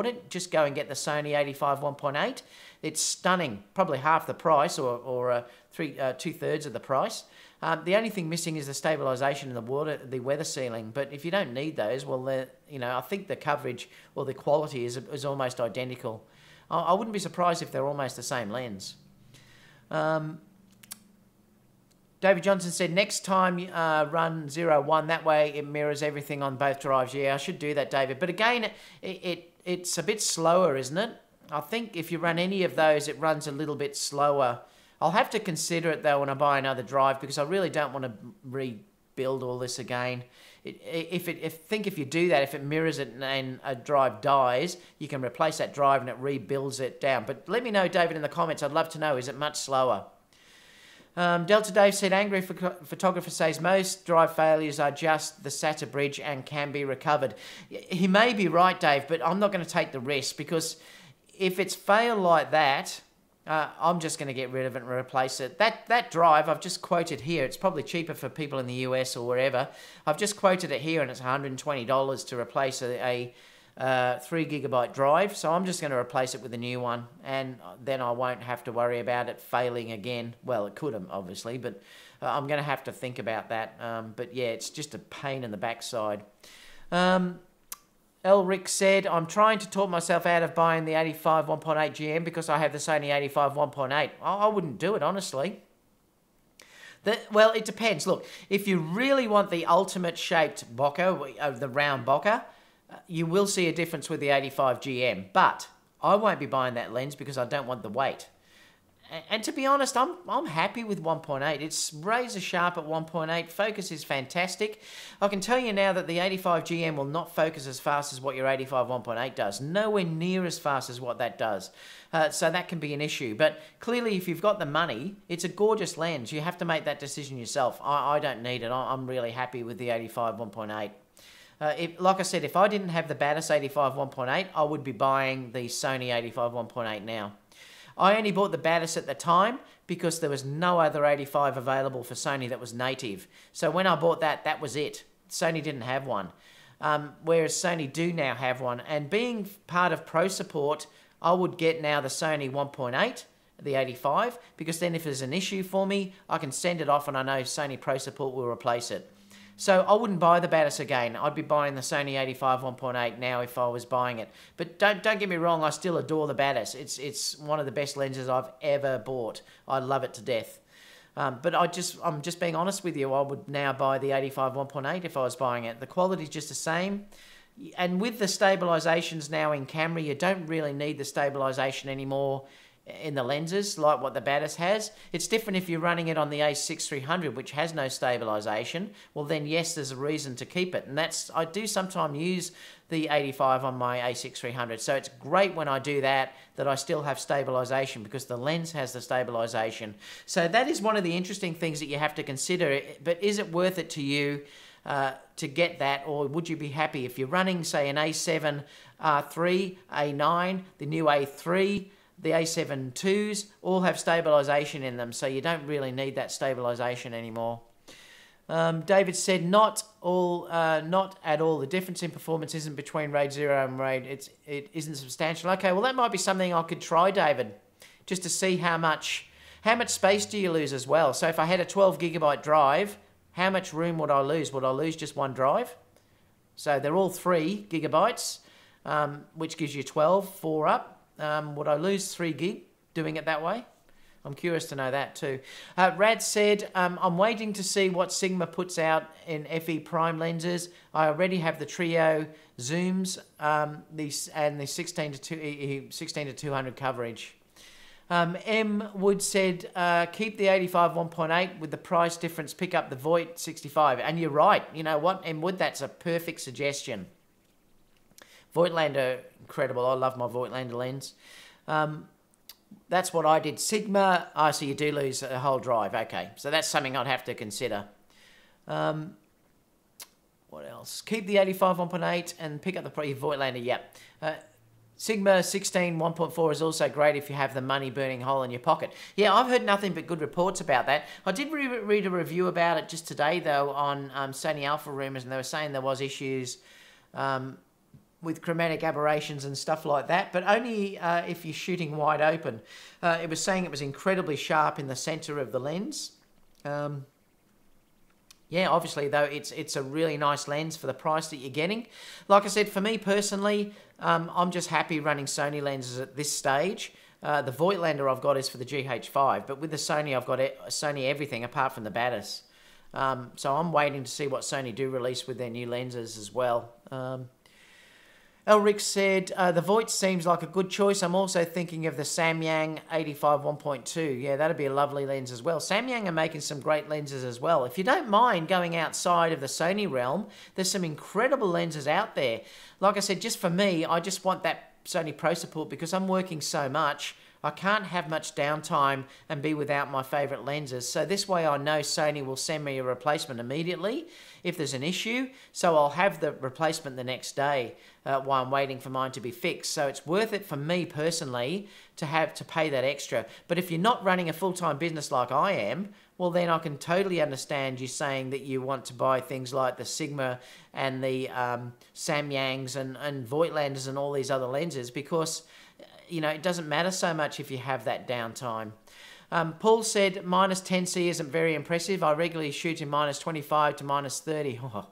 it. Just go and get the Sony 85 1.8. It's stunning, probably half the price or 2/3 of the price. The only thing missing is the stabilization and the weather sealing. But if you don't need those, well, I think the coverage or the quality is almost identical. I wouldn't be surprised if they're almost the same lens. David Johnson said, next time run 01, that way it mirrors everything on both drives. Yeah, I should do that, David. But again, it's a bit slower, isn't it? I think if you run any of those, it runs a little bit slower. I'll have to consider it, though, when I buy another drive, because I really don't want to rebuild all this again. If you do that, if it mirrors it and a drive dies, you can replace that drive and it rebuilds it down. But let me know, David, in the comments. I'd love to know, is it much slower? Delta Dave said, angry photographer says most drive failures are just the SATA bridge and can be recovered. He may be right, Dave, but I'm not going to take the risk, because if it's failed like that, I'm just going to get rid of it and replace it. That drive, I've just quoted here. It's probably cheaper for people in the US or wherever. I've just quoted it here, and it's $120 to replace a 3GB drive, so I'm just going to replace it with a new one, and then I won't have to worry about it failing again. Well, it could have, obviously, but I'm going to have to think about that. But yeah, it's just a pain in the backside. Elric said, I'm trying to talk myself out of buying the 85 1.8 GM because I have the Sony 85 1.8. I wouldn't do it, honestly. Well, it depends. Look, if you really want the ultimate shaped bokeh, the round bokeh, you will see a difference with the 85 GM, but I won't be buying that lens because I don't want the weight. And to be honest, I'm happy with 1.8. It's razor sharp at 1.8. Focus is fantastic. I can tell you now that the 85 GM will not focus as fast as what your 85 1.8 does. Nowhere near as fast as what that does. So that can be an issue. But clearly, if you've got the money, it's a gorgeous lens. You have to make that decision yourself. I don't need it. I'm really happy with the 85 1.8. Like I said, if I didn't have the Batis 85 1.8, I would be buying the Sony 85 1.8 now. I only bought the Batis at the time because there was no other 85 available for Sony that was native. So when I bought that, that was it. Sony didn't have one. Whereas Sony do now have one. And being part of Pro Support, I would get now the Sony 1.8, the 85, because then if there's an issue for me, I can send it off and I know Sony Pro Support will replace it. So I wouldn't buy the Batis again. I'd be buying the Sony 85 1.8 now if I was buying it. But don't get me wrong, I still adore the Batis. It's one of the best lenses I've ever bought. I love it to death. But I'm just being honest with you. I would now buy the 85 1.8 if I was buying it. The quality's just the same. And with the stabilizations now in camera, you don't really need the stabilization anymore in the lenses like what the Batis has. It's different if you're running it on the A7RIII, which has no stabilization. Well, then yes, there's a reason to keep it. And I do sometimes use the 85 on my A7RIII. So it's great when I do that I still have stabilization because the lens has the stabilization. So that is one of the interesting things that you have to consider. But is it worth it to you to get that, or would you be happy if you're running, say, an A7RIII, A9, the new A3, the A7 IIs, all have stabilization in them, so you don't really need that stabilization anymore. David said, not at all. The difference in performance isn't between RAID 0 and RAID. It isn't substantial. Okay, well that might be something I could try, David, just to see how much space do you lose as well. So if I had a 12 gigabyte drive, how much room would I lose? Would I lose just one drive? So they're all 3 gigabytes, which gives you 12, 4 up. Would I lose 3 gig doing it that way? I'm curious to know that too. Rad said, I'm waiting to see what Sigma puts out in FE prime lenses. I already have the Trio zooms and the 16 to 200 coverage. M. Wood said, keep the 85 1.8 with the price difference, pick up the Voigt 65. And you're right. You know what, M. Wood, that's a perfect suggestion. Voigtlander, incredible. I love my Voigtlander lens. That's what I did. Sigma, so you do lose a whole drive. Okay, so that's something I'd have to consider. What else? Keep the 85 1.8 and pick up the Voigtlander, yep. Sigma 16 1.4 is also great if you have the money burning hole in your pocket. Yeah, I've heard nothing but good reports about that. I did read a review about it just today, though, on Sony Alpha Rumours, and they were saying there was issues with chromatic aberrations and stuff like that, but only if you're shooting wide open. It was saying it was incredibly sharp in the center of the lens. Yeah, obviously, though, it's a really nice lens for the price that you're getting. Like I said, for me personally, I'm just happy running Sony lenses at this stage. The Voigtlander I've got is for the GH5, but with the Sony, I've got Sony everything apart from the Batis. So I'm waiting to see what Sony do release with their new lenses as well. Elric said, the Voigt seems like a good choice. I'm also thinking of the Samyang 85 1.2. Yeah, that'd be a lovely lens as well. Samyang are making some great lenses as well. If you don't mind going outside of the Sony realm, there's some incredible lenses out there. Like I said, just for me, I just want that Sony Pro Support because I'm working so much. I can't have much downtime and be without my favourite lenses. So this way I know Sony will send me a replacement immediately if there's an issue. So I'll have the replacement the next day while I'm waiting for mine to be fixed. So it's worth it for me personally to have to pay that extra. But if you're not running a full-time business like I am, well then I can totally understand you saying that you want to buy things like the Sigma and the Samyangs and Voigtlanders and all these other lenses because you know, it doesn't matter so much if you have that downtime. Paul said, minus 10C isn't very impressive. I regularly shoot in minus 25 to minus 30. Oh.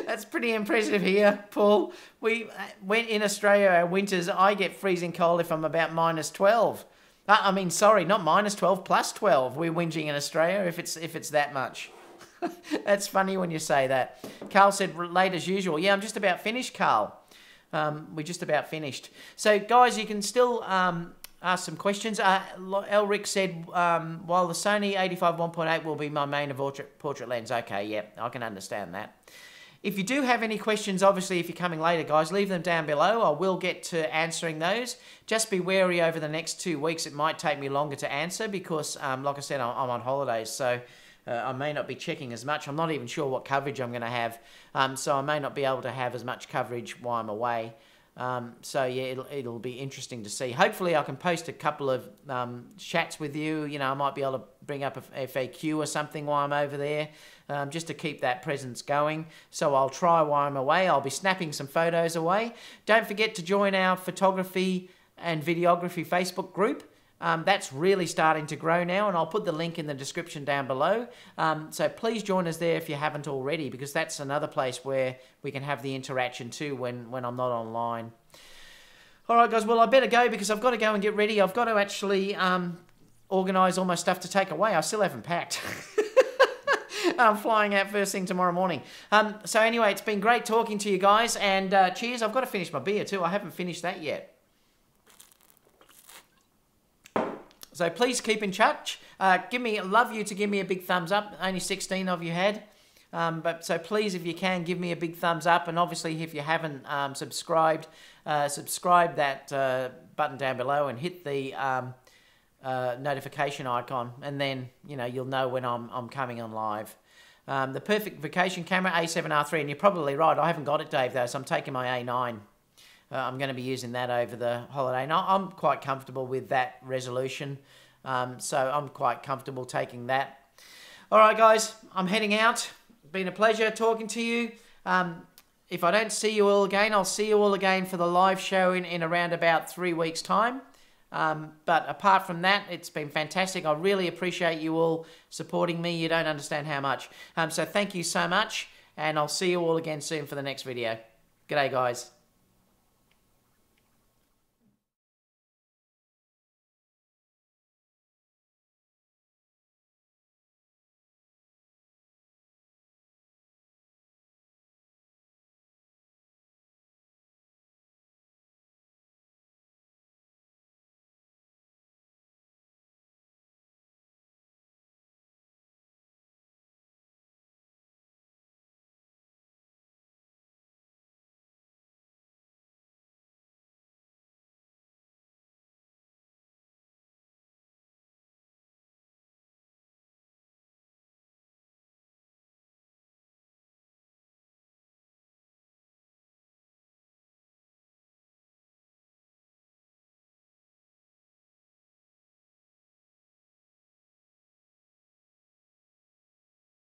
That's pretty impressive here, Paul. Went in Australia, our winters, I get freezing cold if I'm about minus 12. I mean, sorry, not minus 12, plus 12. We're whinging in Australia if it's that much. That's funny when you say that. Carl said, late as usual. Yeah, I'm just about finished, Carl. We're just about finished. So, guys, you can still ask some questions. Elric said, while the Sony 85 1.8 will be my main portrait lens. Okay, yeah, I can understand that. If you do have any questions, obviously, if you're coming later, guys, leave them down below. I will get to answering those. Just be wary over the next 2 weeks. It might take me longer to answer because, like I said, I'm on holidays, so I may not be checking as much. I'm not even sure what coverage I'm going to have, so I may not be able to have as much coverage while I'm away. So yeah, it'll be interesting to see. Hopefully I can post a couple of chats with you. You know, I might be able to bring up a FAQ or something while I'm over there, just to keep that presence going. So I'll try while I'm away. I'll be snapping some photos away. Don't forget to join our photography and videography Facebook group. That's really starting to grow now, and I'll put the link in the description down below. So please join us there if you haven't already, because that's another place where we can have the interaction too when I'm not online. All right, guys, well, I better go because I've got to go and get ready. I've got to actually organise all my stuff to take away. I still haven't packed. I'm flying out first thing tomorrow morning. So anyway, it's been great talking to you guys, and cheers. I've got to finish my beer too. I haven't finished that yet. So please keep in touch. Love you to give me a big thumbs up. Only 16 of you had. So please, if you can, give me a big thumbs up. And obviously, if you haven't subscribed, subscribe that button down below and hit the notification icon. And then, you'll know when I'm coming on live. The perfect vacation camera, A7RIII. And you're probably right. I haven't got it, Dave, though. So I'm taking my A9. I'm going to be using that over the holiday. And I'm quite comfortable with that resolution. So I'm quite comfortable taking that. All right, guys, I'm heading out. Been a pleasure talking to you. If I don't see you all again, I'll see you all again for the live show in around about 3 weeks' time. But apart from that, it's been fantastic. I really appreciate you all supporting me. You don't understand how much. So thank you so much. And I'll see you all again soon for the next video. G'day, guys.